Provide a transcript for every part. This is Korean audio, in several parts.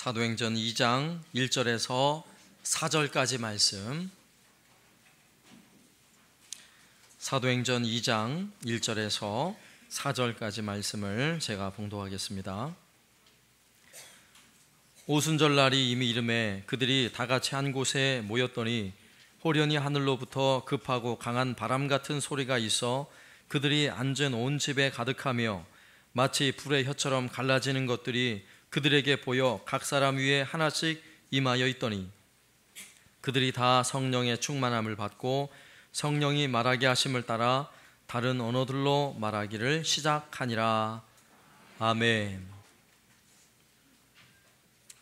사도행전 2장 1절에서 4절까지 말씀. 사도행전 2장 1절에서 4절까지 말씀을 제가 봉독하겠습니다. 오순절날이 이미 이름에 그들이 다 같이 한 곳에 모였더니 호련히 하늘로부터 급하고 강한 바람 같은 소리가 있어 그들이 앉은 온 집에 가득하며 마치 불의 혀처럼 갈라지는 것들이 그들에게 보여 각 사람 위에 하나씩 임하여 있더니 그들이 다 성령의 충만함을 받고 성령이 말하게 하심을 따라 다른 언어들로 말하기를 시작하니라. 아멘.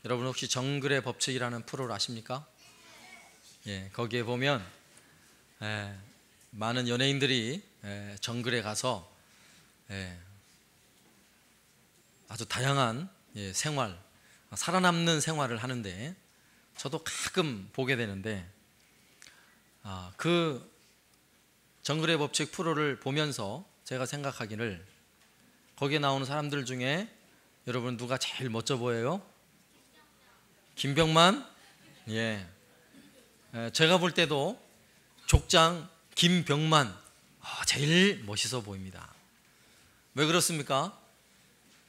여러분 혹시 정글의 법칙이라는 프로를 아십니까? 거기에 보면 많은 연예인들이 정글에 가서 아주 다양한 생활, 살아남는 생활을 하는데 저도 가끔 보게 되는데 그 정글의 법칙 프로를 보면서 제가 생각하기를 거기에 나오는 사람들 중에 여러분 누가 제일 멋져 보여요? 김병만? 제가 볼 때도 족장 김병만 제일 멋있어 보입니다. 왜 그렇습니까?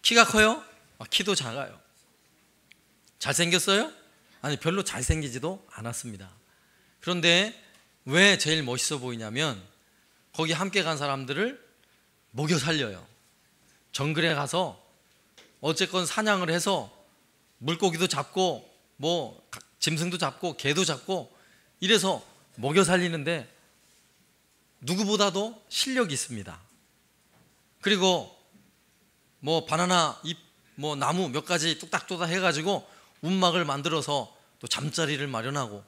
키가 커요? 키도 작아요. 잘생겼어요? 아니 별로 잘생기지도 않았습니다. 그런데 왜 제일 멋있어 보이냐면 거기 함께 간 사람들을 먹여 살려요. 정글에 가서 어쨌건 사냥을 해서 물고기도 잡고 뭐 짐승도 잡고 개도 잡고 이래서 먹여 살리는데 누구보다도 실력이 있습니다. 그리고 뭐 바나나 잎 뭐 나무 몇 가지 뚝딱뚝딱 해가지고 움막을 만들어서 또 잠자리를 마련하고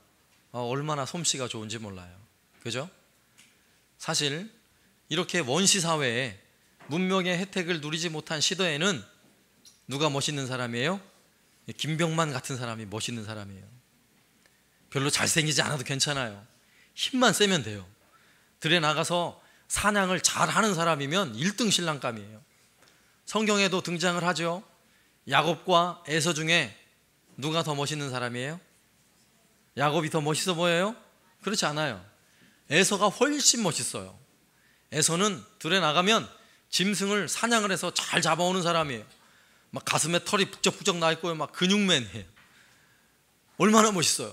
얼마나 솜씨가 좋은지 몰라요. 그죠? 사실 이렇게 원시 사회에 문명의 혜택을 누리지 못한 시대에는 누가 멋있는 사람이에요? 김병만 같은 사람이 멋있는 사람이에요. 별로 잘생기지 않아도 괜찮아요. 힘만 세면 돼요. 들에 나가서 사냥을 잘하는 사람이면 1등 신랑감이에요. 성경에도 등장을 하죠. 야곱과 에서 중에 누가 더 멋있는 사람이에요? 야곱이 더 멋있어 보여요? 그렇지 않아요. 에서가 훨씬 멋있어요. 에서는 들에 나가면 짐승을 사냥을 해서 잘 잡아오는 사람이에요. 막 가슴에 털이 북적북적 나 있고요. 막 근육맨이에요. 얼마나 멋있어요.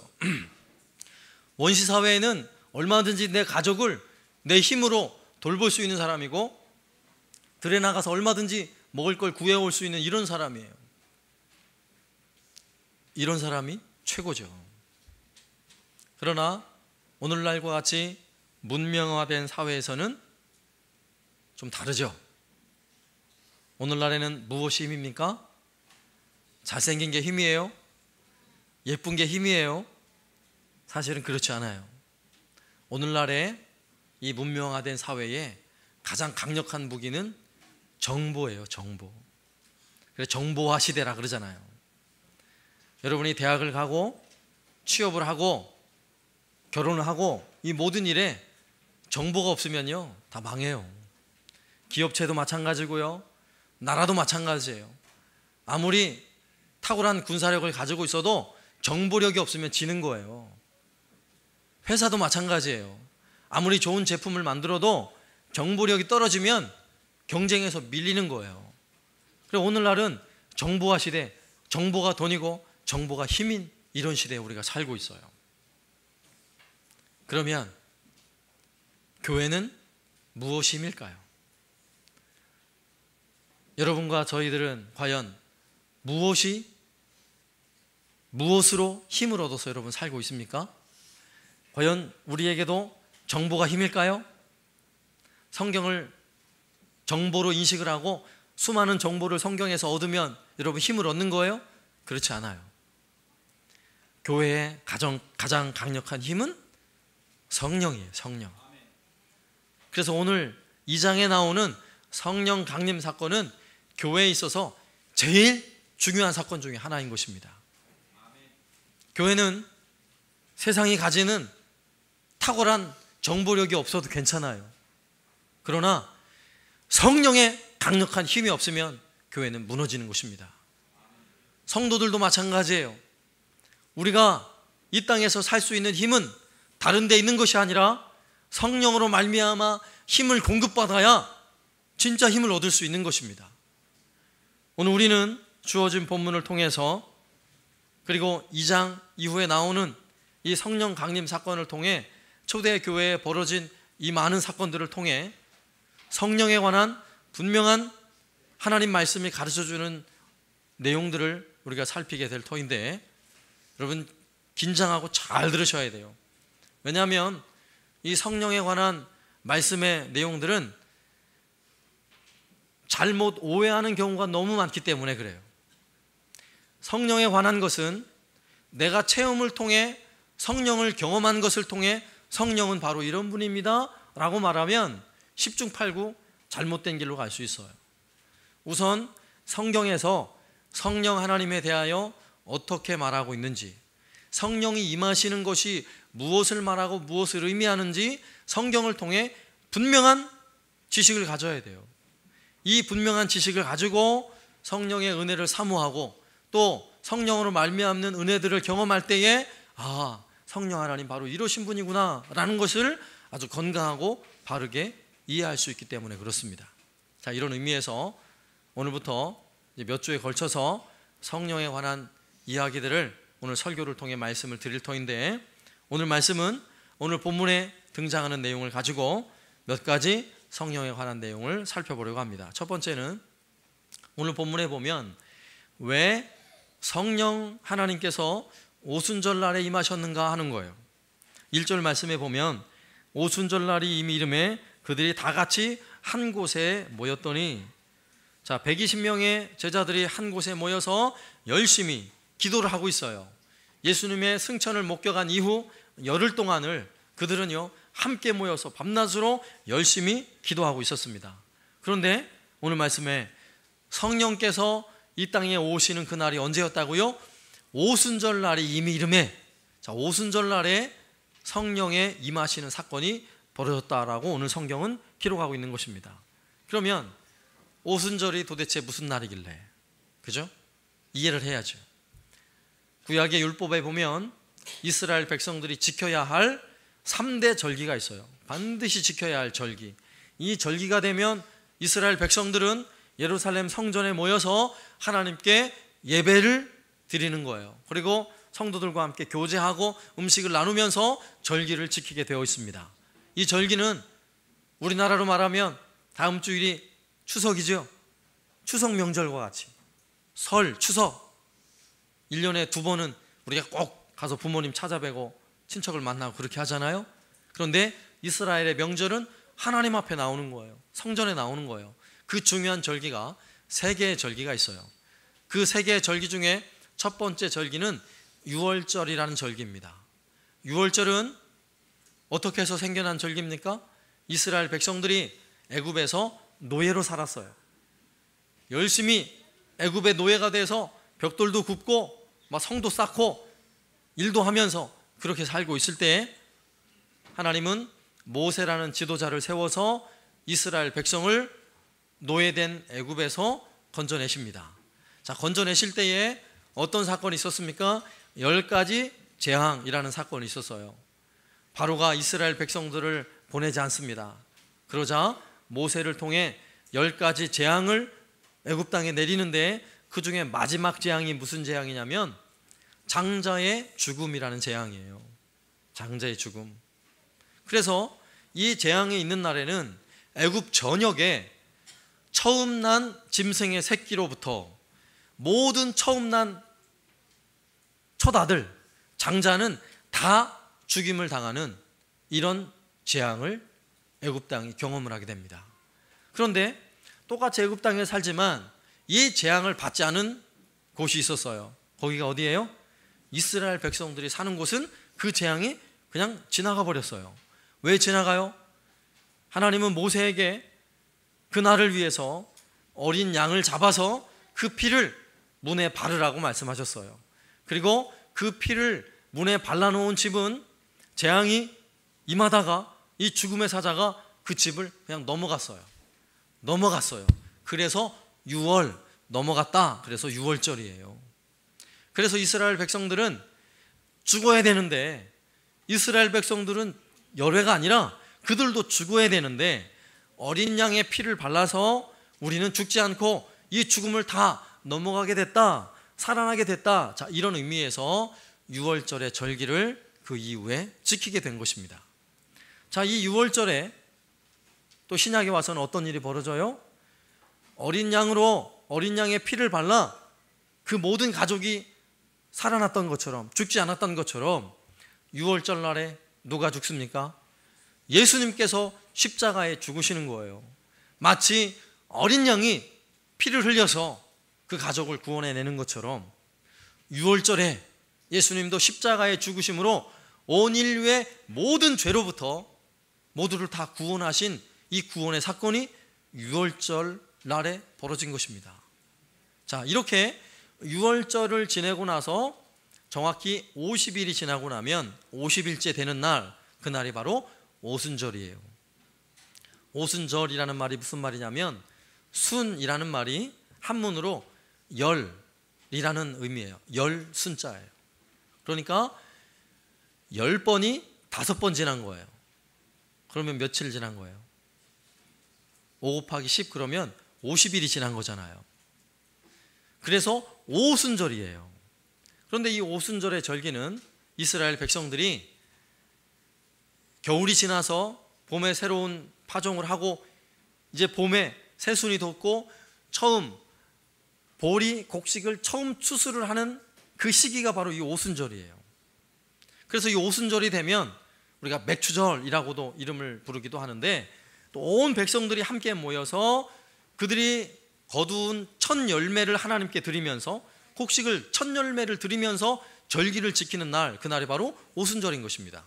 원시 사회에는 얼마든지 내 가족을 내 힘으로 돌볼 수 있는 사람이고 들에 나가서 얼마든지 먹을 걸 구해올 수 있는 이런 사람이에요. 이런 사람이 최고죠. 그러나 오늘날과 같이 문명화된 사회에서는 좀 다르죠. 오늘날에는 무엇이 힘입니까? 잘생긴 게 힘이에요? 예쁜 게 힘이에요? 사실은 그렇지 않아요. 오늘날의 이 문명화된 사회에 가장 강력한 무기는 정보예요. 정보. 그래서 정보화 시대라 그러잖아요. 여러분이 대학을 가고 취업을 하고 결혼을 하고 이 모든 일에 정보가 없으면요 다 망해요. 기업체도 마찬가지고요, 나라도 마찬가지예요. 아무리 탁월한 군사력을 가지고 있어도 정보력이 없으면 지는 거예요. 회사도 마찬가지예요. 아무리 좋은 제품을 만들어도 정보력이 떨어지면 경쟁에서 밀리는 거예요. 그래서 오늘날은 정보화 시대, 정보가 돈이고 정보가 힘인 이런 시대에 우리가 살고 있어요. 그러면 교회는 무엇이 힘일까요? 여러분과 저희들은 과연 무엇으로 힘을 얻어서 여러분 살고 있습니까? 과연 우리에게도 정보가 힘일까요? 성경을 정보로 인식을 하고 수많은 정보를 성경에서 얻으면 여러분 힘을 얻는 거예요? 그렇지 않아요. 교회의 가장 강력한 힘은 성령이에요. 성령. 그래서 오늘 2장에 나오는 성령 강림 사건은 교회에 있어서 제일 중요한 사건 중에 하나인 것입니다. 교회는 세상이 가지는 탁월한 정보력이 없어도 괜찮아요. 그러나 성령의 강력한 힘이 없으면 교회는 무너지는 것입니다. 성도들도 마찬가지예요. 우리가 이 땅에서 살 수 있는 힘은 다른 데 있는 것이 아니라 성령으로 말미암아 힘을 공급받아야 진짜 힘을 얻을 수 있는 것입니다. 오늘 우리는 주어진 본문을 통해서, 그리고 2장 이후에 나오는 이 성령 강림 사건을 통해 초대교회에 벌어진 이 많은 사건들을 통해 성령에 관한 분명한 하나님 말씀이 가르쳐주는 내용들을 우리가 살피게 될 터인데, 여러분 긴장하고 잘 들으셔야 돼요. 왜냐하면 이 성령에 관한 말씀의 내용들은 잘못 오해하는 경우가 너무 많기 때문에 그래요. 성령에 관한 것은 내가 체험을 통해, 성령을 경험한 것을 통해 성령은 바로 이런 분입니다 라고 말하면 10중 8구 잘못된 길로 갈 수 있어요. 우선 성경에서 성령 하나님에 대하여 어떻게 말하고 있는지, 성령이 임하시는 것이 무엇을 말하고 무엇을 의미하는지 성경을 통해 분명한 지식을 가져야 돼요. 이 분명한 지식을 가지고 성령의 은혜를 사모하고 또 성령으로 말미암는 은혜들을 경험할 때에 성령 하나님 바로 이러신 분이구나 라는 것을 아주 건강하고 바르게 이해할 수 있기 때문에 그렇습니다. 자, 이런 의미에서 오늘부터 몇 주에 걸쳐서 성령에 관한 이야기들을 오늘 설교를 통해 말씀을 드릴 터인데, 오늘 말씀은 오늘 본문에 등장하는 내용을 가지고 몇 가지 성령에 관한 내용을 살펴보려고 합니다. 첫 번째는 오늘 본문에 보면 왜 성령 하나님께서 오순절날에 임하셨는가 하는 거예요. 1절 말씀에 보면 오순절날이 이미 이름에 그들이 다 같이 한 곳에 모였더니, 자, 120명의 제자들이 한 곳에 모여서 열심히 기도를 하고 있어요. 예수님의 승천을 목격한 이후 열흘 동안을 그들은요 함께 모여서 밤낮으로 열심히 기도하고 있었습니다. 그런데 오늘 말씀에 성령께서 이 땅에 오시는 그날이 언제였다고요? 오순절날이 이미 이름에, 자, 오순절날에 성령의 임하시는 사건이 벌어졌다라고 오늘 성경은 기록하고 있는 것입니다. 그러면 오순절이 도대체 무슨 날이길래, 그죠? 이해를 해야죠. 구약의 율법에 보면 이스라엘 백성들이 지켜야 할 3대 절기가 있어요. 반드시 지켜야 할 절기. 이 절기가 되면 이스라엘 백성들은 예루살렘 성전에 모여서 하나님께 예배를 드리는 거예요. 그리고 성도들과 함께 교제하고 음식을 나누면서 절기를 지키게 되어 있습니다. 이 절기는 우리나라로 말하면 다음 주일이 추석이죠. 추석 명절과 같이 설, 추석 1년에 2번은 우리가 꼭 가서 부모님 찾아뵈고 친척을 만나고 그렇게 하잖아요. 그런데 이스라엘의 명절은 하나님 앞에 나오는 거예요. 성전에 나오는 거예요. 그 중요한 절기가 3개의 절기가 있어요. 그 3개의 절기 중에 첫 번째 절기는 유월절이라는 절기입니다. 유월절은 어떻게 해서 생겨난 절기입니까? 이스라엘 백성들이 애굽에서 노예로 살았어요. 열심히 애굽의 노예가 돼서 벽돌도 굽고 막 성도 쌓고 일도 하면서 그렇게 살고 있을 때 하나님은 모세라는 지도자를 세워서 이스라엘 백성을 노예된 애굽에서 건져내십니다. 자, 건져내실 때에 어떤 사건이 있었습니까? 10가지 재앙이라는 사건이 있었어요. 바로가 이스라엘 백성들을 보내지 않습니다. 그러자 모세를 통해 10가지 재앙을 애굽 땅에 내리는데 그 중에 마지막 재앙이 무슨 재앙이냐면 장자의 죽음이라는 재앙이에요. 장자의 죽음. 그래서 이 재앙이 있는 날에는 애굽 전역에 처음 난 짐승의 새끼로부터 모든 처음 난 첫 아들, 장자는 다 죽임을 당하는 이런 재앙을 애굽 땅이 경험을 하게 됩니다. 그런데 똑같이 애굽 땅에 살지만 이 재앙을 받지 않은 곳이 있었어요. 거기가 어디예요? 이스라엘 백성들이 사는 곳은 그 재앙이 그냥 지나가 버렸어요. 왜 지나가요? 하나님은 모세에게 그날을 위해서 어린 양을 잡아서 그 피를 문에 바르라고 말씀하셨어요. 그리고 그 피를 문에 발라놓은 집은 재앙이 임하다가 이 죽음의 사자가 그 집을 그냥 넘어갔어요. 그래서 6월 넘어갔다. 그래서 6월절이에요. 그래서 이스라엘 백성들은 죽어야 되는데, 이스라엘 백성들은 열외가 아니라 그들도 죽어야 되는데 어린 양의 피를 발라서 우리는 죽지 않고 이 죽음을 다 넘어가게 됐다, 살아나게 됐다. 자, 이런 의미에서 유월절의 절기를 그 이후에 지키게 된 것입니다. 자, 이 유월절에 또 신약에 와서는 어떤 일이 벌어져요? 어린 양의 피를 발라 그 모든 가족이 살아났던 것처럼, 죽지 않았던 것처럼 유월절 날에 누가 죽습니까? 예수님께서 십자가에 죽으시는 거예요. 마치 어린 양이 피를 흘려서 그 가족을 구원해내는 것처럼 유월절에 예수님도 십자가에 죽으심으로 온 인류의 모든 죄로부터 모두를 다 구원하신 이 구원의 사건이 유월절 날에 벌어진 것입니다. 자, 이렇게 유월절을 지내고 나서 정확히 50일이 지나고 나면 50일째 되는 날, 그날이 바로 오순절이에요. 오순절이라는 말이 무슨 말이냐면 순이라는 말이 한문으로 열이라는 의미예요. 열 순자예요. 그러니까 10번이 5번 지난 거예요. 그러면 며칠 지난 거예요? 5 곱하기 10 그러면 50일이 지난 거잖아요. 그래서 오순절이에요. 그런데 이 오순절의 절기는 이스라엘 백성들이 겨울이 지나서 봄에 새로운 파종을 하고 이제 봄에 새순이 돋고 처음 보리 곡식을 처음 추수를 하는 그 시기가 바로 이 오순절이에요. 그래서 이 오순절이 되면 우리가 맥추절이라고도 이름을 부르기도 하는데, 또 온 백성들이 함께 모여서 그들이 거두은 첫 열매를 하나님께 드리면서, 곡식을 첫 열매를 드리면서 절기를 지키는 날, 그날이 바로 오순절인 것입니다.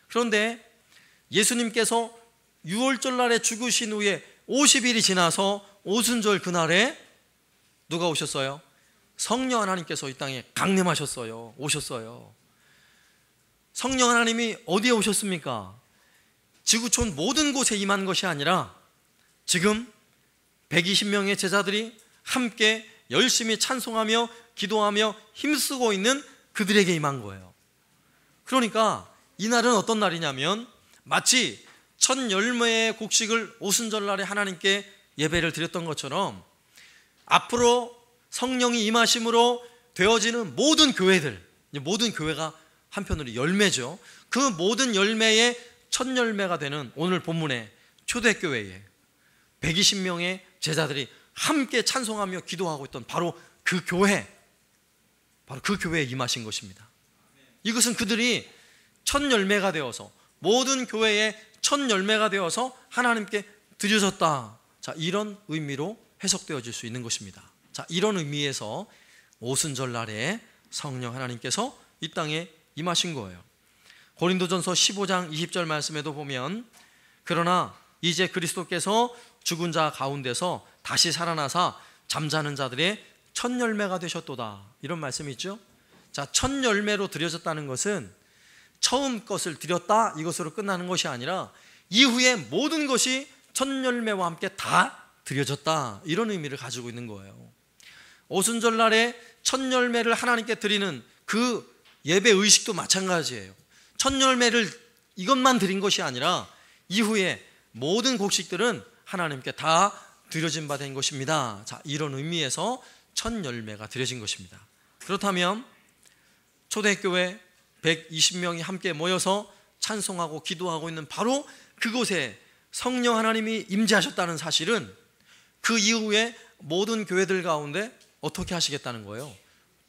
그런데 예수님께서 유월절 날에 죽으신 후에 50일이 지나서 오순절 그날에 누가 오셨어요? 성령 하나님께서 이 땅에 강림하셨어요. 오셨어요. 성령 하나님이 어디에 오셨습니까? 지구촌 모든 곳에 임한 것이 아니라 지금 120명의 제자들이 함께 열심히 찬송하며 기도하며 힘쓰고 있는 그들에게 임한 거예요. 그러니까 이날은 어떤 날이냐면 마치 첫 열매의 곡식을 오순절날에 하나님께 예배를 드렸던 것처럼 앞으로 성령이 임하심으로 되어지는 모든 교회들, 모든 교회가 한편으로 열매죠. 그 모든 열매의 첫 열매가 되는 오늘 본문의 초대교회에 120명의 제자들이 함께 찬송하며 기도하고 있던 바로 그 교회, 바로 그 교회에 임하신 것입니다. 이것은 그들이 첫 열매가 되어서, 모든 교회의 첫 열매가 되어서 하나님께 드려졌다. 자, 이런 의미로 해석되어질 수 있는 것입니다. 자, 이런 의미에서 오순절 날에 성령 하나님께서 이 땅에 임하신 거예요. 고린도전서 15장 20절 말씀에도 보면, 그러나 이제 그리스도께서 죽은 자 가운데서 다시 살아나사 잠자는 자들의 첫 열매가 되셨도다, 이런 말씀이 있죠. 자, 첫 열매로 드려졌다는 것은 처음 것을 드렸다 이것으로 끝나는 것이 아니라 이후에 모든 것이 첫 열매와 함께 다 드려졌다, 이런 의미를 가지고 있는 거예요. 오순절 날에 첫 열매를 하나님께 드리는 그 예배 의식도 마찬가지예요. 첫 열매를 이것만 드린 것이 아니라 이후에 모든 곡식들은 하나님께 다 드려진 바 된 것입니다. 자, 이런 의미에서 첫 열매가 드려진 것입니다. 그렇다면 초대교회 120명이 함께 모여서 찬송하고 기도하고 있는 바로 그곳에 성령 하나님이 임재하셨다는 사실은 그 이후에 모든 교회들 가운데 어떻게 하시겠다는 거예요?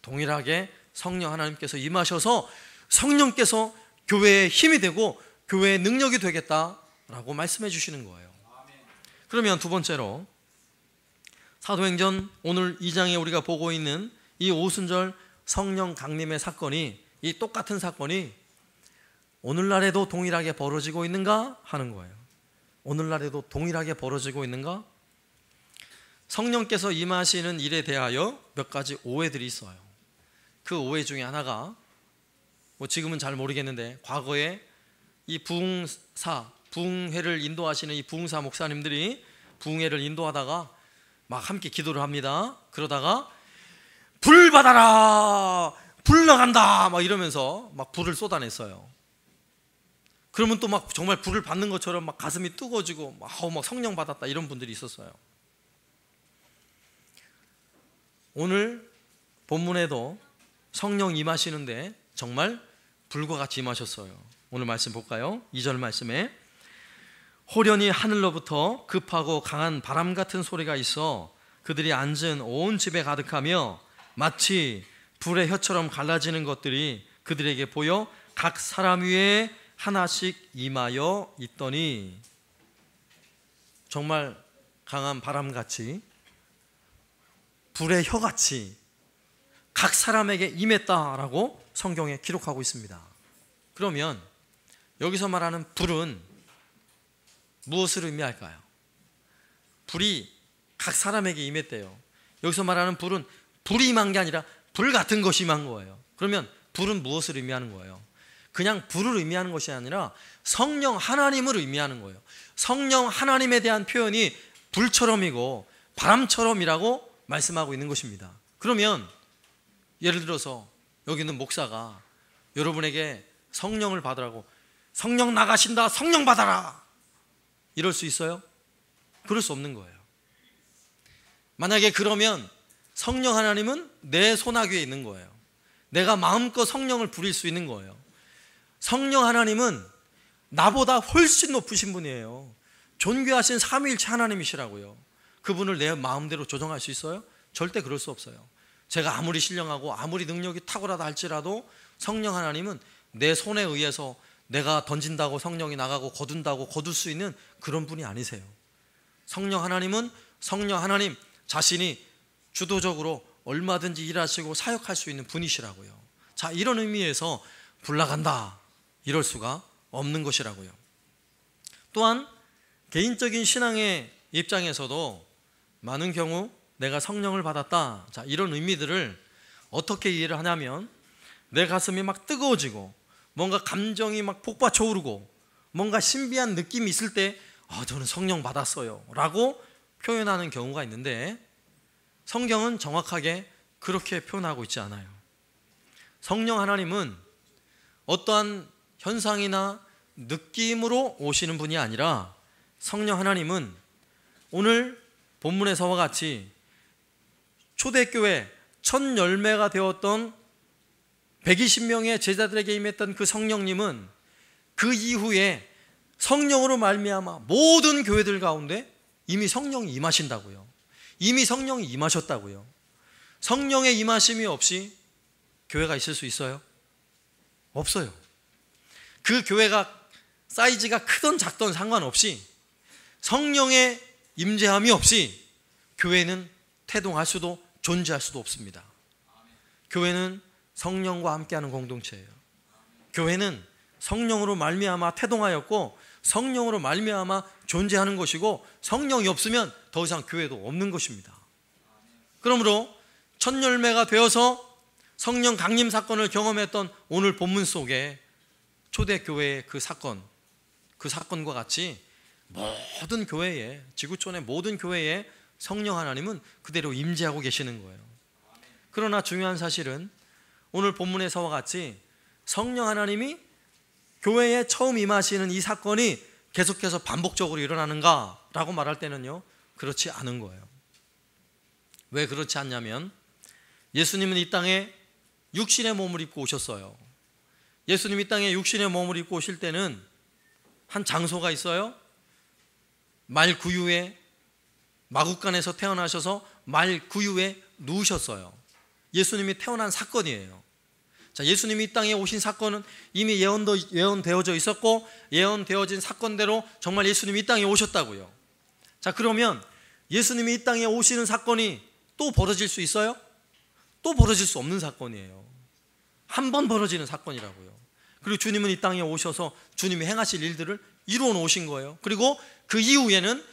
동일하게 성령 하나님께서 임하셔서 성령께서 교회의 힘이 되고 교회의 능력이 되겠다라고 말씀해 주시는 거예요. 그러면 두 번째로 사도행전 오늘 2장에 우리가 보고 있는 이 오순절 성령 강림의 사건이, 이 똑같은 사건이 오늘날에도 동일하게 벌어지고 있는가 하는 거예요. 오늘날에도 동일하게 벌어지고 있는가? 성령께서 임하시는 일에 대하여 몇 가지 오해들이 있어요. 그 오해 중에 하나가 지금은 잘 모르겠는데, 과거에 이 부흥회를 인도하시는 이 부흥사 목사님들이 부흥회를 인도하다가 막 함께 기도를 합니다. 그러다가 불 받아라, 불 나간다 막 이러면서 막 불을 쏟아냈어요. 그러면 또 막 정말 불을 받는 것처럼 막 가슴이 뜨거워지고 막 성령 받았다 이런 분들이 있었어요. 오늘 본문에도 성령 임하시는데 정말 불과 같이 임하셨어요. 오늘 말씀 볼까요? 2절 말씀에 호련히 하늘로부터 급하고 강한 바람 같은 소리가 있어 그들이 앉은 온 집에 가득하며 마치 불의 혀처럼 갈라지는 것들이 그들에게 보여 각 사람 위에 하나씩 임하여 있더니, 정말 강한 바람같이 불의 혀같이 각 사람에게 임했다라고 성경에 기록하고 있습니다. 그러면 여기서 말하는 불은 무엇을 의미할까요? 불이 각 사람에게 임했대요. 여기서 말하는 불은 불이 임한 게 아니라 불 같은 것이 임한 거예요. 그러면 불은 무엇을 의미하는 거예요? 그냥 불을 의미하는 것이 아니라 성령 하나님을 의미하는 거예요. 성령 하나님에 대한 표현이 불처럼이고 바람처럼이라고 말씀하고 있는 것입니다. 그러면 예를 들어서 여기 있는 목사가 여러분에게 성령을 받으라고 성령 나가신다, 성령 받아라 이럴 수 있어요? 그럴 수 없는 거예요. 만약에 그러면 성령 하나님은 내 손아귀에 있는 거예요. 내가 마음껏 성령을 부릴 수 있는 거예요. 성령 하나님은 나보다 훨씬 높으신 분이에요. 존귀하신 삼위일체 하나님이시라고요. 그분을 내 마음대로 조정할 수 있어요? 절대 그럴 수 없어요. 제가 아무리 신령하고 아무리 능력이 탁월하다 할지라도 성령 하나님은 내 손에 의해서 내가 던진다고 성령이 나가고 거둔다고 거둘 수 있는 그런 분이 아니세요. 성령 하나님은 성령 하나님 자신이 주도적으로 얼마든지 일하시고 사역할 수 있는 분이시라고요. 자, 이런 의미에서 불 나간다 이럴 수가 없는 것이라고요. 또한 개인적인 신앙의 입장에서도 많은 경우 내가 성령을 받았다, 자, 이런 의미들을 어떻게 이해를 하냐면 내 가슴이 막 뜨거워지고 뭔가 감정이 막 폭받쳐 오르고 뭔가 신비한 느낌이 있을 때 저는 성령 받았어요 라고 표현하는 경우가 있는데, 성경은 정확하게 그렇게 표현하고 있지 않아요. 성령 하나님은 어떠한 현상이나 느낌으로 오시는 분이 아니라 성령 하나님은 오늘 본문에서와 같이 초대교회 첫 열매가 되었던 120명의 제자들에게 임했던 그 성령님은 그 이후에 성령으로 말미암아 모든 교회들 가운데 이미 성령이 임하신다고요. 이미 성령이 임하셨다고요. 성령의 임하심이 없이 교회가 있을 수 있어요? 없어요. 그 교회가 사이즈가 크던 작던 상관없이 성령의 임재함이 없이 교회는 태동할 수도 존재할 수도 없습니다. 교회는 성령과 함께하는 공동체예요. 교회는 성령으로 말미암아 태동하였고 성령으로 말미암아 존재하는 것이고, 성령이 없으면 더 이상 교회도 없는 것입니다. 그러므로 첫 열매가 되어서 성령 강림 사건을 경험했던 오늘 본문 속에 초대교회의 그 사건과 같이 모든 교회에, 지구촌의 모든 교회에 성령 하나님은 그대로 임재하고 계시는 거예요. 그러나 중요한 사실은 오늘 본문에서와 같이 성령 하나님이 교회에 처음 임하시는 이 사건이 계속해서 반복적으로 일어나는가라고 말할 때는요, 그렇지 않은 거예요. 왜 그렇지 않냐면 예수님은 이 땅에 육신의 몸을 입고 오셨어요. 예수님이 이 땅에 육신의 몸을 입고 오실 때는 한 장소가 있어요. 말 구유에 마국간에서 태어나셔서 말 구유에 누우셨어요. 예수님이 태어난 사건이에요. 자, 예수님이 이 땅에 오신 사건은 이미 예언되어져 있었고 예언되어진 사건대로 정말 예수님이 이 땅에 오셨다고요. 자, 그러면 예수님이 이 땅에 오시는 사건이 또 벌어질 수 있어요? 또 벌어질 수 없는 사건이에요. 한 번 벌어지는 사건이라고요. 그리고 주님은 이 땅에 오셔서 주님이 행하실 일들을 이루어 놓으신 거예요. 그리고 그 이후에는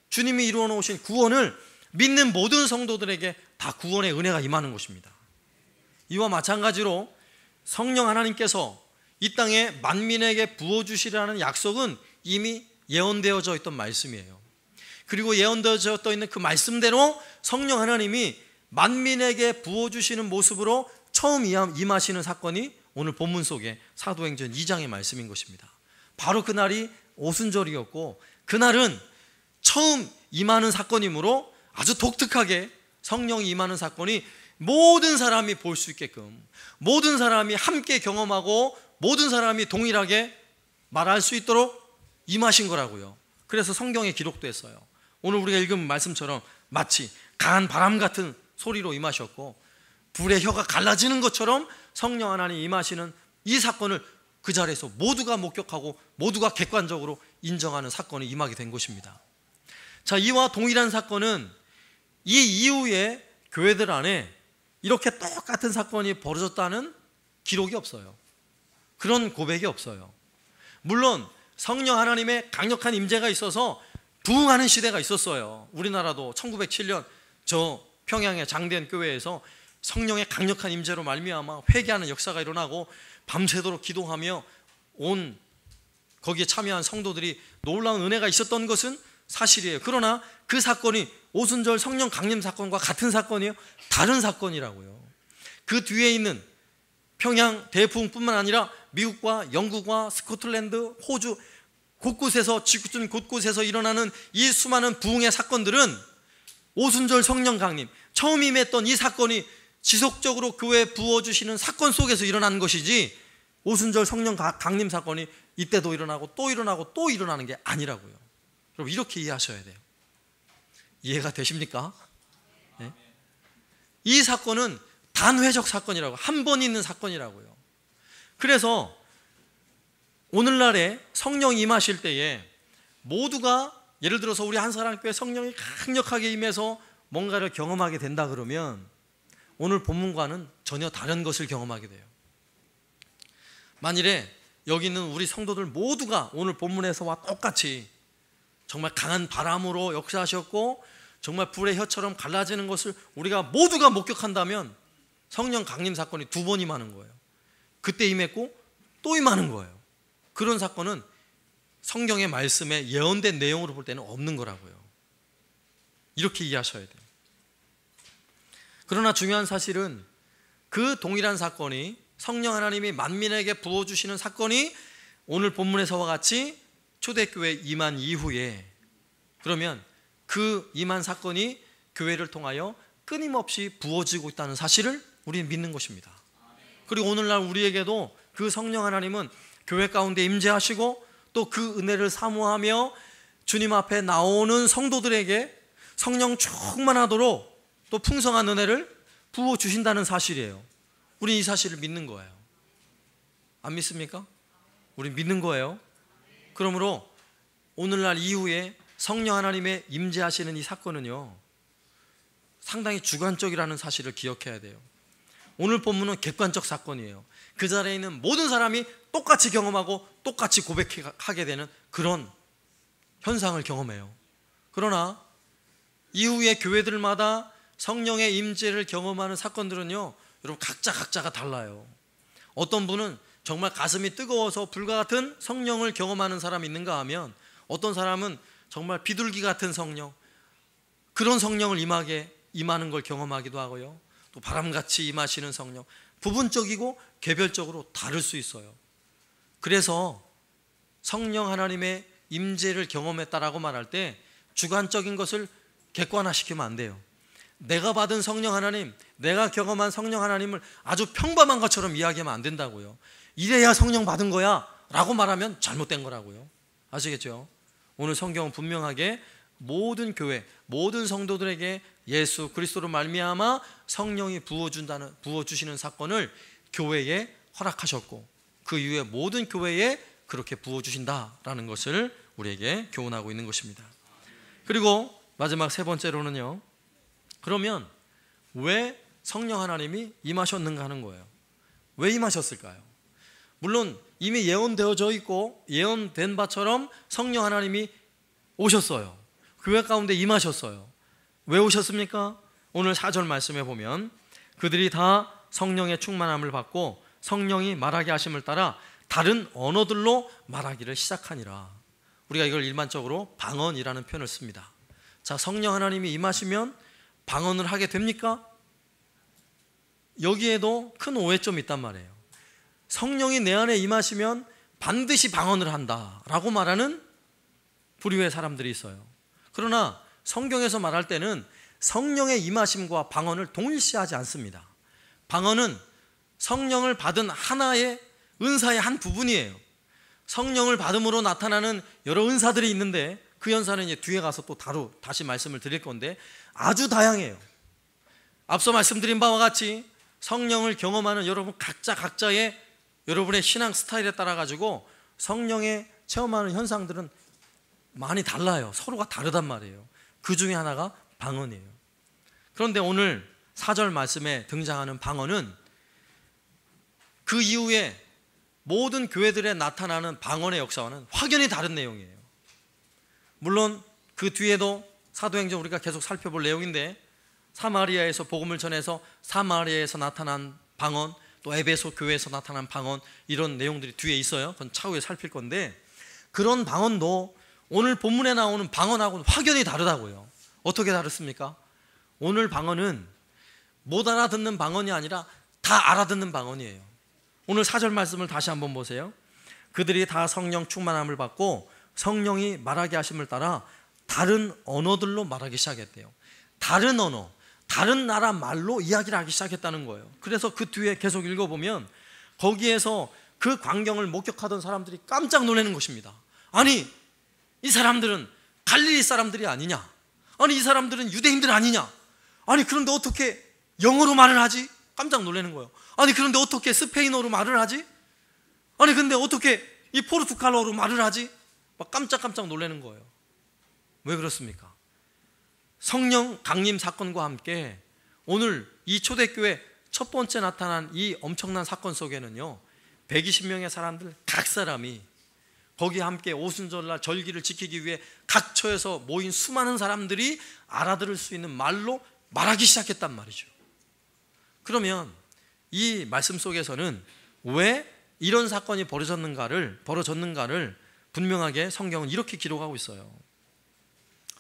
주님이 이루어 놓으신 구원을 믿는 모든 성도들에게 다 구원의 은혜가 임하는 것입니다. 이와 마찬가지로 성령 하나님께서 이 땅에 만민에게 부어주시라는 약속은 이미 예언되어져 있던 말씀이에요. 그리고 예언되어져 있는 그 말씀대로 성령 하나님이 만민에게 부어주시는 모습으로 처음 임하시는 사건이 오늘 본문 속에 사도행전 2장의 말씀인 것입니다. 바로 그날이 오순절이었고, 그날은 처음 임하는 사건이므로 아주 독특하게 성령이 임하는 사건이 모든 사람이 볼 수 있게끔, 모든 사람이 함께 경험하고 모든 사람이 동일하게 말할 수 있도록 임하신 거라고요. 그래서 성경에 기록됐어요. 오늘 우리가 읽은 말씀처럼 마치 강한 바람 같은 소리로 임하셨고, 불의 혀가 갈라지는 것처럼 성령 하나님 임하시는 이 사건을 그 자리에서 모두가 목격하고 모두가 객관적으로 인정하는 사건이 임하게 된 것입니다. 자, 이와 동일한 사건은 이 이후에 교회들 안에 이렇게 똑같은 사건이 벌어졌다는 기록이 없어요. 그런 고백이 없어요. 물론 성령 하나님의 강력한 임재가 있어서 부흥하는 시대가 있었어요. 우리나라도 1907년 저 평양의 장대현 교회에서 성령의 강력한 임재로 말미암아 회개하는 역사가 일어나고 밤새도록 기도하며 온 거기에 참여한 성도들이 놀라운 은혜가 있었던 것은 사실이에요. 그러나 그 사건이 오순절 성령 강림 사건과 같은 사건이에요? 다른 사건이라고요. 그 뒤에 있는 평양 대부흥뿐만 아니라 미국과 영국과 스코틀랜드, 호주 곳곳에서, 지구촌 곳곳에서 일어나는 이 수많은 부흥의 사건들은 오순절 성령 강림, 처음 임했던 이 사건이 지속적으로 교회에 부어주시는 사건 속에서 일어난 것이지, 오순절 성령 강림 사건이 이때도 일어나고 또 일어나고 또 일어나는 게 아니라고요. 여러분, 이렇게 이해하셔야 돼요. 이해가 되십니까? 네? 이 사건은 단회적 사건이라고, 한 번 있는 사건이라고요. 그래서 오늘날에 성령이 임하실 때에 모두가, 예를 들어서 우리 한사랑교회 성령이 강력하게 임해서 뭔가를 경험하게 된다 그러면 오늘 본문과는 전혀 다른 것을 경험하게 돼요. 만일에 여기 있는 우리 성도들 모두가 오늘 본문에서와 똑같이 정말 강한 바람으로 역사하셨고 정말 불의 혀처럼 갈라지는 것을 우리가 모두가 목격한다면 성령 강림 사건이 두 번 임하는 거예요. 그때 임했고 또 임하는 거예요. 그런 사건은 성경의 말씀에 예언된 내용으로 볼 때는 없는 거라고요. 이렇게 이해하셔야 돼요. 그러나 중요한 사실은 그 동일한 사건이, 성령 하나님이 만민에게 부어주시는 사건이 오늘 본문에서와 같이 초대교회 임한 이후에, 그러면 그 임한 사건이 교회를 통하여 끊임없이 부어지고 있다는 사실을 우리는 믿는 것입니다. 그리고 오늘날 우리에게도 그 성령 하나님은 교회 가운데 임재하시고 또 그 은혜를 사모하며 주님 앞에 나오는 성도들에게 성령 충만하도록 또 풍성한 은혜를 부어주신다는 사실이에요. 우리는 이 사실을 믿는 거예요. 안 믿습니까? 우리는 믿는 거예요. 그러므로 오늘날 이후에 성령 하나님의 임재하시는 이 사건은요, 상당히 주관적이라는 사실을 기억해야 돼요. 오늘 본문은 객관적 사건이에요. 그 자리에 있는 모든 사람이 똑같이 경험하고 똑같이 고백하게 되는 그런 현상을 경험해요. 그러나 이후에 교회들마다 성령의 임재를 경험하는 사건들은요, 여러분 각자가 달라요. 어떤 분은 정말 가슴이 뜨거워서 불과 같은 성령을 경험하는 사람이 있는가 하면, 어떤 사람은 정말 비둘기 같은 성령, 그런 성령을 임하는 걸 경험하기도 하고요, 또 바람같이 임하시는 성령, 부분적이고 개별적으로 다를 수 있어요. 그래서 성령 하나님의 임재를 경험했다라고 말할 때 주관적인 것을 객관화시키면 안 돼요. 내가 받은 성령 하나님, 내가 경험한 성령 하나님을 아주 평범한 것처럼 이야기하면 안 된다고요. 이래야 성령 받은 거야 라고 말하면 잘못된 거라고요. 아시겠죠? 오늘 성경은 분명하게 모든 교회, 모든 성도들에게 예수 그리스도로 말미암아 성령이 부어주시는 사건을 교회에 허락하셨고 그 이후에 모든 교회에 그렇게 부어주신다라는 것을 우리에게 교훈하고 있는 것입니다. 그리고 마지막 세 번째로는요, 그러면 왜 성령 하나님이 임하셨는가 하는 거예요. 왜 임하셨을까요? 물론 이미 예언되어져 있고 예언된 바처럼 성령 하나님이 오셨어요. 교회 가운데 임하셨어요. 왜 오셨습니까? 오늘 4절 말씀에 보면 그들이 다 성령의 충만함을 받고 성령이 말하게 하심을 따라 다른 언어들로 말하기를 시작하니라. 우리가 이걸 일반적으로 방언이라는 표현을 씁니다. 자, 성령 하나님이 임하시면 방언을 하게 됩니까? 여기에도 큰 오해점이 있단 말이에요. 성령이 내 안에 임하시면 반드시 방언을 한다라고 말하는 부류의 사람들이 있어요. 그러나 성경에서 말할 때는 성령의 임하심과 방언을 동일시하지 않습니다. 방언은 성령을 받은 하나의 은사의 한 부분이에요. 성령을 받음으로 나타나는 여러 은사들이 있는데 그 연사는 이제 뒤에 가서 또 다시 말씀을 드릴 건데 아주 다양해요. 앞서 말씀드린 바와 같이 성령을 경험하는 여러분 각자의 여러분의 신앙 스타일에 따라 가지고 성령의 체험하는 현상들은 많이 달라요. 서로가 다르단 말이에요. 그 중에 하나가 방언이에요. 그런데 오늘 4절 말씀에 등장하는 방언은 그 이후에 모든 교회들에 나타나는 방언의 역사와는 확연히 다른 내용이에요. 물론 그 뒤에도 사도행전 우리가 계속 살펴볼 내용인데 사마리아에서 복음을 전해서 사마리아에서 나타난 방언, 또 에베소 교회에서 나타난 방언, 이런 내용들이 뒤에 있어요. 그건 차후에 살필 건데 그런 방언도 오늘 본문에 나오는 방언하고는 확연히 다르다고요. 어떻게 다릅니까? 오늘 방언은 못 알아듣는 방언이 아니라 다 알아듣는 방언이에요. 오늘 4절 말씀을 다시 한번 보세요. 그들이 다 성령 충만함을 받고 성령이 말하게 하심을 따라 다른 언어들로 말하기 시작했대요. 다른 언어, 다른 나라 말로 이야기를 하기 시작했다는 거예요. 그래서 그 뒤에 계속 읽어보면 거기에서 그 광경을 목격하던 사람들이 깜짝 놀라는 것입니다. 아니, 이 사람들은 갈릴리 사람들이 아니냐? 아니, 이 사람들은 유대인들 아니냐? 아니, 그런데 어떻게 영어로 말을 하지? 깜짝 놀라는 거예요. 아니, 그런데 어떻게 스페인어로 말을 하지? 아니, 근데 어떻게 이 포르투갈어로 말을 하지? 막 깜짝 놀라는 거예요. 왜 그렇습니까? 성령 강림 사건과 함께 오늘 이 초대교회 첫 번째 나타난 이 엄청난 사건 속에는요 120명의 사람들 각 사람이 거기에 함께 오순절날 절기를 지키기 위해 각처에서 모인 수많은 사람들이 알아들을 수 있는 말로 말하기 시작했단 말이죠. 그러면 이 말씀 속에서는 왜 이런 사건이 벌어졌는가를 분명하게 성경은 이렇게 기록하고 있어요.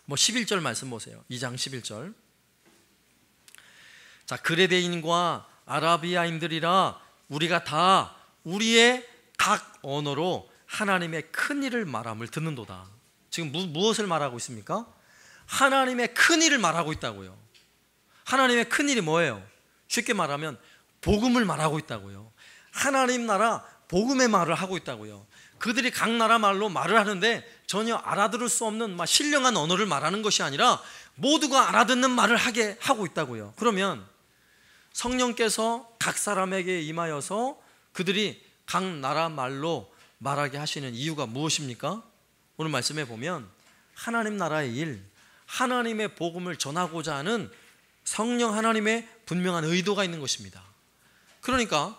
11절 말씀 보세요. 2장 11절. 자, 그레데인과 아라비아인들이라 우리가 다 우리의 각 언어로 하나님의 큰 일을 말함을 듣는도다. 지금 무엇을 말하고 있습니까? 하나님의 큰 일을 말하고 있다고요. 하나님의 큰 일이 뭐예요? 쉽게 말하면 복음을 말하고 있다고요. 하나님 나라 복음의 말을 하고 있다고요. 그들이 각 나라 말로 말을 하는데 전혀 알아들을 수 없는 신령한 언어를 말하는 것이 아니라 모두가 알아듣는 말을 하게 하고 있다고요. 그러면 성령께서 각 사람에게 임하여서 그들이 각 나라 말로 말하게 하시는 이유가 무엇입니까? 오늘 말씀에 보면 하나님 나라의 일, 하나님의 복음을 전하고자 하는 성령 하나님의 분명한 의도가 있는 것입니다. 그러니까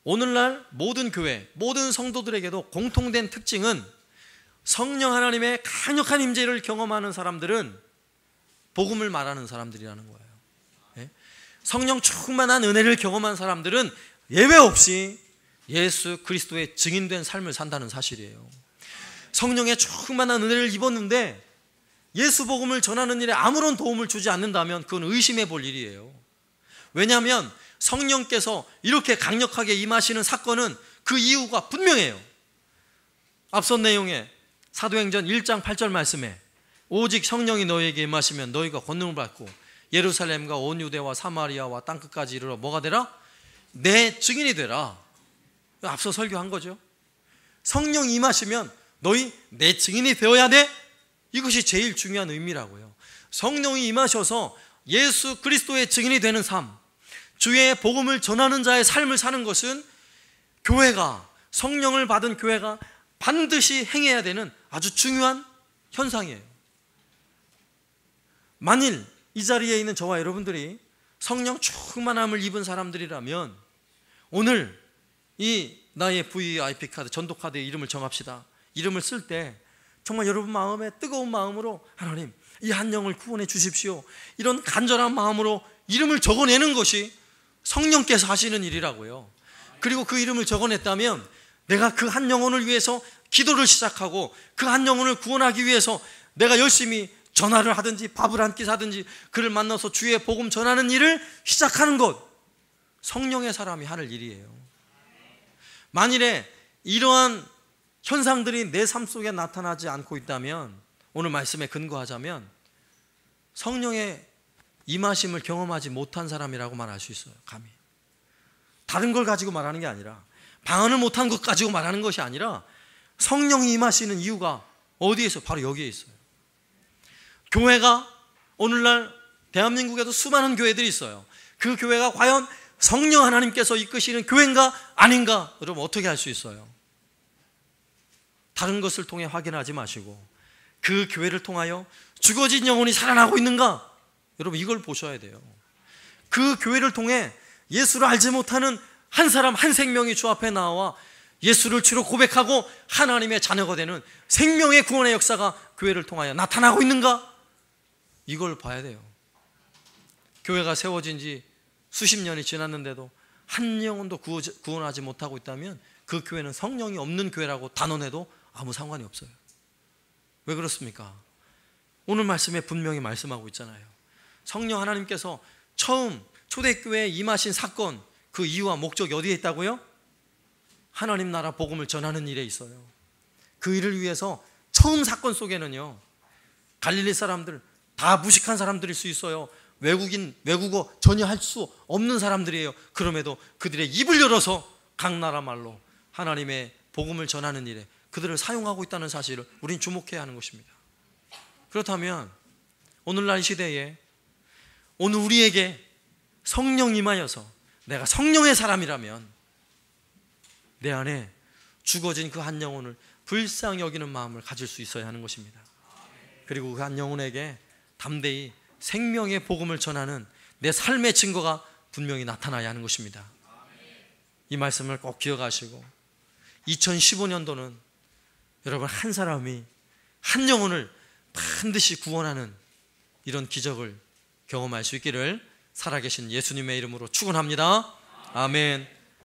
오늘날 모든 교회, 모든 성도들에게도 공통된 특징은 성령 하나님의 강력한 임재를 경험하는 사람들은 복음을 말하는 사람들이라는 거예요. 성령 충만한 은혜를 경험한 사람들은 예외 없이 예수 그리스도의 증인된 삶을 산다는 사실이에요. 성령의 충만한 은혜를 입었는데 예수 복음을 전하는 일에 아무런 도움을 주지 않는다면 그건 의심해 볼 일이에요. 왜냐하면 성령께서 이렇게 강력하게 임하시는 사건은 그 이유가 분명해요. 앞선 내용에 사도행전 1장 8절 말씀에 오직 성령이 너희에게 임하시면 너희가 권능을 받고 예루살렘과 온 유대와 사마리아와 땅끝까지 이르러 뭐가 되라? 내 증인이 되라. 앞서 설교한 거죠. 성령이 임하시면 너희 내 증인이 되어야 돼. 이것이 제일 중요한 의미라고요. 성령이 임하셔서 예수 그리스도의 증인이 되는 삶, 주의 복음을 전하는 자의 삶을 사는 것은 교회가, 성령을 받은 교회가 반드시 행해야 되는 아주 중요한 현상이에요. 만일 이 자리에 있는 저와 여러분들이 성령 충만함을 입은 사람들이라면 오늘 이 나의 VIP 카드, 전도 카드에 이름을 정합시다. 이름을 쓸 때 정말 여러분 마음에 뜨거운 마음으로 하나님 이 한 영을 구원해 주십시오, 이런 간절한 마음으로 이름을 적어내는 것이 성령께서 하시는 일이라고요. 그리고 그 이름을 적어냈다면 내가 그 한 영혼을 위해서 기도를 시작하고 그 한 영혼을 구원하기 위해서 내가 열심히 전화를 하든지 밥을 한 끼 사든지 그를 만나서 주의 복음 전하는 일을 시작하는 것, 성령의 사람이 하는 일이에요. 만일에 이러한 현상들이 내 삶 속에 나타나지 않고 있다면, 오늘 말씀에 근거하자면 성령의 임하심을 경험하지 못한 사람이라고 말할 수 있어요. 감히 다른 걸 가지고 말하는 게 아니라, 방언을 못한 것 가지고 말하는 것이 아니라, 성령이 임하시는 이유가 어디에 있어요? 바로 여기에 있어요. 교회가 오늘날 대한민국에도 수많은 교회들이 있어요. 그 교회가 과연 성령 하나님께서 이끄시는 교회인가 아닌가, 여러분 어떻게 알 수 있어요? 다른 것을 통해 확인하지 마시고 그 교회를 통하여 죽어진 영혼이 살아나고 있는가, 여러분 이걸 보셔야 돼요. 그 교회를 통해 예수를 알지 못하는 한 사람 한 생명이 주 앞에 나와 예수를 주로 고백하고 하나님의 자녀가 되는 생명의 구원의 역사가 교회를 통하여 나타나고 있는가, 이걸 봐야 돼요. 교회가 세워진 지 수십 년이 지났는데도 한 영혼도 구원하지 못하고 있다면 그 교회는 성령이 없는 교회라고 단언해도 아무 상관이 없어요. 왜 그렇습니까? 오늘 말씀에 분명히 말씀하고 있잖아요. 성령 하나님께서 처음 초대교회에 임하신 사건, 그 이유와 목적이 어디에 있다고요? 하나님 나라 복음을 전하는 일에 있어요. 그 일을 위해서 처음 사건 속에는요, 갈릴리 사람들 다 무식한 사람들일 수 있어요. 외국어 전혀 할 수 없는 사람들이에요. 그럼에도 그들의 입을 열어서 각 나라 말로 하나님의 복음을 전하는 일에 그들을 사용하고 있다는 사실을 우린 주목해야 하는 것입니다. 그렇다면 오늘날 시대에 오늘 우리에게 성령 임하여서 내가 성령의 사람이라면 내 안에 죽어진 그 한 영혼을 불쌍히 여기는 마음을 가질 수 있어야 하는 것입니다. 그리고 그 한 영혼에게 담대히 생명의 복음을 전하는 내 삶의 증거가 분명히 나타나야 하는 것입니다. 이 말씀을 꼭 기억하시고 2015년도는 여러분 한 사람이 한 영혼을 반드시 구원하는 이런 기적을 경험할 수 있기를 살아계신 예수님의 이름으로 축원합니다. 아멘.